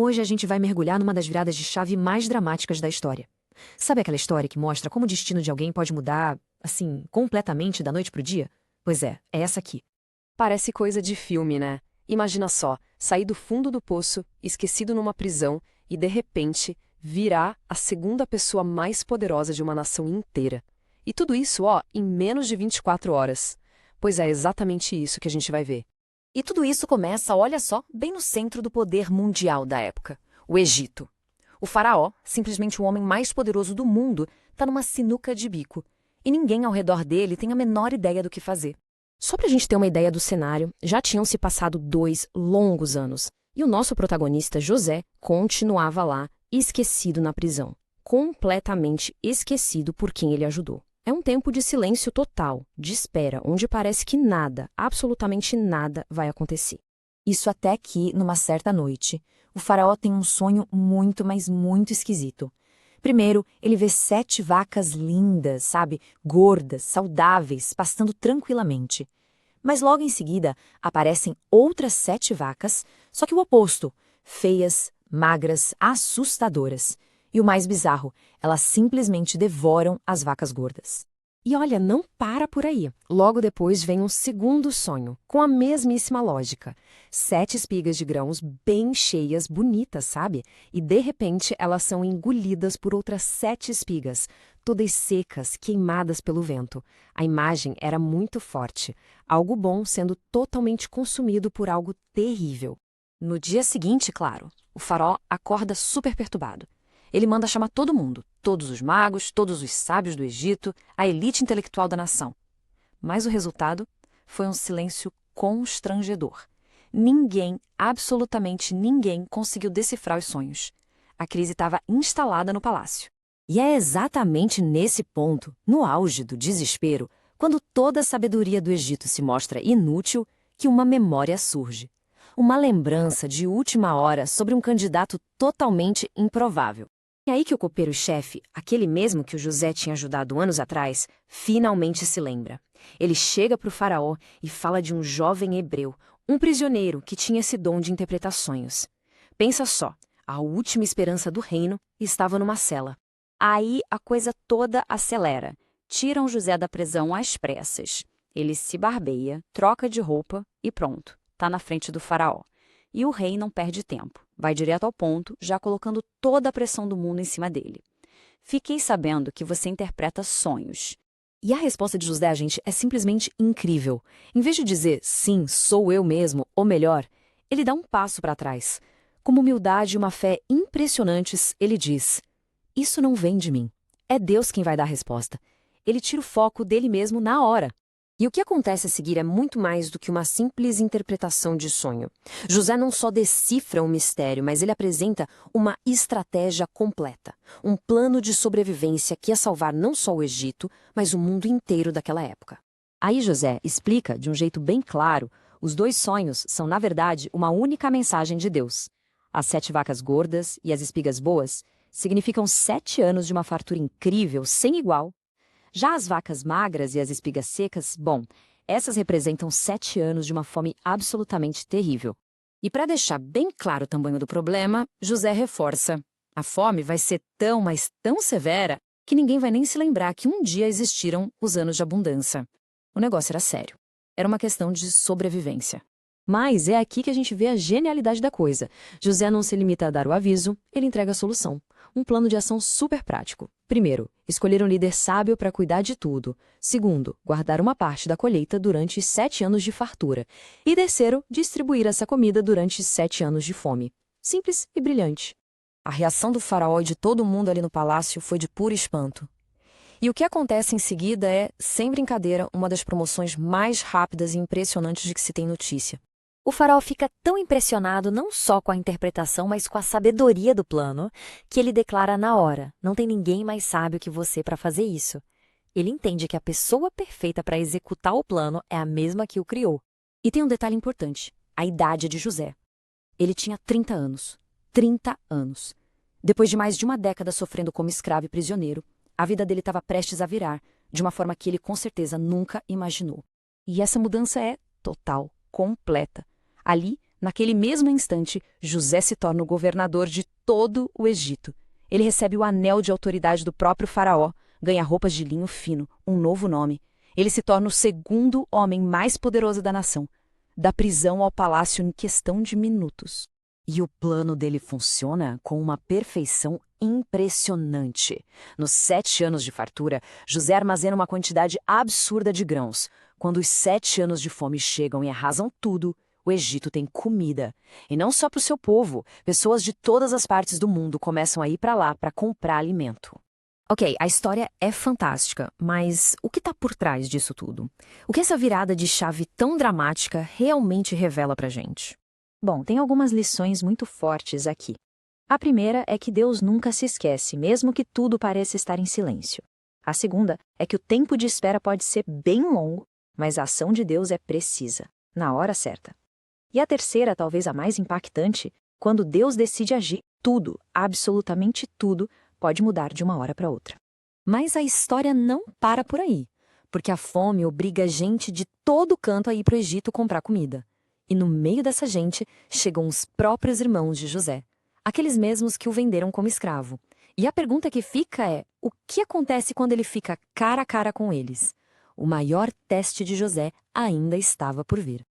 Hoje a gente vai mergulhar numa das viradas de chave mais dramáticas da história. Sabe aquela história que mostra como o destino de alguém pode mudar, assim, completamente da noite pro dia? Pois é essa aqui. Parece coisa de filme, né? Imagina só, sair do fundo do poço, esquecido numa prisão, e de repente virar a segunda pessoa mais poderosa de uma nação inteira. E tudo isso, ó, em menos de 24 horas. Pois é exatamente isso que a gente vai ver. E tudo isso começa, olha só, bem no centro do poder mundial da época, o Egito. O faraó, simplesmente o homem mais poderoso do mundo, está numa sinuca de bico. E ninguém ao redor dele tem a menor ideia do que fazer. Só pra gente ter uma ideia do cenário, já tinham se passado 2 longos anos. E o nosso protagonista, José, continuava lá, esquecido na prisão. Completamente esquecido por quem ele ajudou. É um tempo de silêncio total, de espera, onde parece que nada, absolutamente nada, vai acontecer. Isso até que, numa certa noite, o faraó tem um sonho muito, mas muito esquisito. Primeiro, ele vê 7 vacas lindas, sabe, gordas, saudáveis, pastando tranquilamente. Mas logo em seguida, aparecem outras 7 vacas, só que o oposto, feias, magras, assustadoras. E o mais bizarro, elas simplesmente devoram as vacas gordas. E olha, não para por aí. Logo depois vem um segundo sonho, com a mesmíssima lógica. 7 espigas de grãos bem cheias, bonitas, sabe? E de repente elas são engolidas por outras 7 espigas, todas secas, queimadas pelo vento. A imagem era muito forte. Algo bom sendo totalmente consumido por algo terrível. No dia seguinte, claro, o faraó acorda super perturbado. Ele manda chamar todo mundo, todos os magos, todos os sábios do Egito, a elite intelectual da nação. Mas o resultado foi um silêncio constrangedor. Ninguém, absolutamente ninguém, conseguiu decifrar os sonhos. A crise estava instalada no palácio. E é exatamente nesse ponto, no auge do desespero, quando toda a sabedoria do Egito se mostra inútil, que uma memória surge. Uma lembrança de última hora sobre um candidato totalmente improvável. É aí que o copeiro-chefe, aquele mesmo que o José tinha ajudado anos atrás, finalmente se lembra. Ele chega para o faraó e fala de um jovem hebreu, um prisioneiro que tinha esse dom de interpretar sonhos. Pensa só, a última esperança do reino estava numa cela. Aí a coisa toda acelera. Tiram José da prisão às pressas. Ele se barbeia, troca de roupa e pronto, tá na frente do faraó. E o rei não perde tempo. Vai direto ao ponto, já colocando toda a pressão do mundo em cima dele. Fiquei sabendo que você interpreta sonhos. E a resposta de José, gente, é simplesmente incrível. Em vez de dizer, sim, sou eu mesmo, ou melhor, ele dá um passo para trás. Com humildade e uma fé impressionantes, ele diz, isso não vem de mim. É Deus quem vai dar a resposta. Ele tira o foco dele mesmo na hora. E o que acontece a seguir é muito mais do que uma simples interpretação de sonho. José não só decifra um mistério, mas ele apresenta uma estratégia completa. Um plano de sobrevivência que ia salvar não só o Egito, mas o mundo inteiro daquela época. Aí José explica, de um jeito bem claro, os 2 sonhos são, na verdade, uma única mensagem de Deus. As 7 vacas gordas e as espigas boas significam 7 anos de uma fartura incrível, sem igual. Já as vacas magras e as espigas secas, bom, essas representam 7 anos de uma fome absolutamente terrível. E para deixar bem claro o tamanho do problema, José reforça. A fome vai ser tão, mas tão severa, que ninguém vai nem se lembrar que um dia existiram os anos de abundância. O negócio era sério. Era uma questão de sobrevivência. Mas é aqui que a gente vê a genialidade da coisa. José não se limita a dar o aviso, ele entrega a solução. Um plano de ação super prático. Primeiro, escolher um líder sábio para cuidar de tudo. Segundo, guardar uma parte da colheita durante os 7 anos de fartura. E terceiro, distribuir essa comida durante 7 anos de fome. Simples e brilhante. A reação do faraó e de todo mundo ali no palácio foi de puro espanto. E o que acontece em seguida é, sem brincadeira, uma das promoções mais rápidas e impressionantes de que se tem notícia. O faraó fica tão impressionado não só com a interpretação, mas com a sabedoria do plano, que ele declara na hora, não tem ninguém mais sábio que você para fazer isso. Ele entende que a pessoa perfeita para executar o plano é a mesma que o criou. E tem um detalhe importante, a idade de José. Ele tinha 30 anos. 30 anos. Depois de mais de uma década sofrendo como escravo e prisioneiro, a vida dele estava prestes a virar, de uma forma que ele com certeza nunca imaginou. E essa mudança é total, completa. Ali, Naquele mesmo instante, José se torna o governador de todo o Egito. Ele recebe o anel de autoridade do próprio faraó, ganha roupas de linho fino, um novo nome. Ele se torna o segundo homem mais poderoso da nação, da prisão ao palácio em questão de minutos. E o plano dele funciona com uma perfeição impressionante. Nos 7 anos de fartura, José armazena uma quantidade absurda de grãos. Quando os 7 anos de fome chegam e arrasam tudo, o Egito tem comida. E não só para o seu povo, pessoas de todas as partes do mundo começam a ir para lá para comprar alimento. Ok, a história é fantástica, mas o que está por trás disso tudo? O que essa virada de chave tão dramática realmente revela pra gente? Bom, tem algumas lições muito fortes aqui. A primeira é que Deus nunca se esquece, mesmo que tudo pareça estar em silêncio. A segunda é que o tempo de espera pode ser bem longo, mas a ação de Deus é precisa, na hora certa. E a terceira, talvez a mais impactante, quando Deus decide agir, tudo, absolutamente tudo, pode mudar de uma hora para outra. Mas a história não para por aí, porque a fome obriga gente de todo canto a ir para o Egito comprar comida. E no meio dessa gente chegam os próprios irmãos de José, aqueles mesmos que o venderam como escravo. E a pergunta que fica é, o que acontece quando ele fica cara a cara com eles? O maior teste de José ainda estava por vir.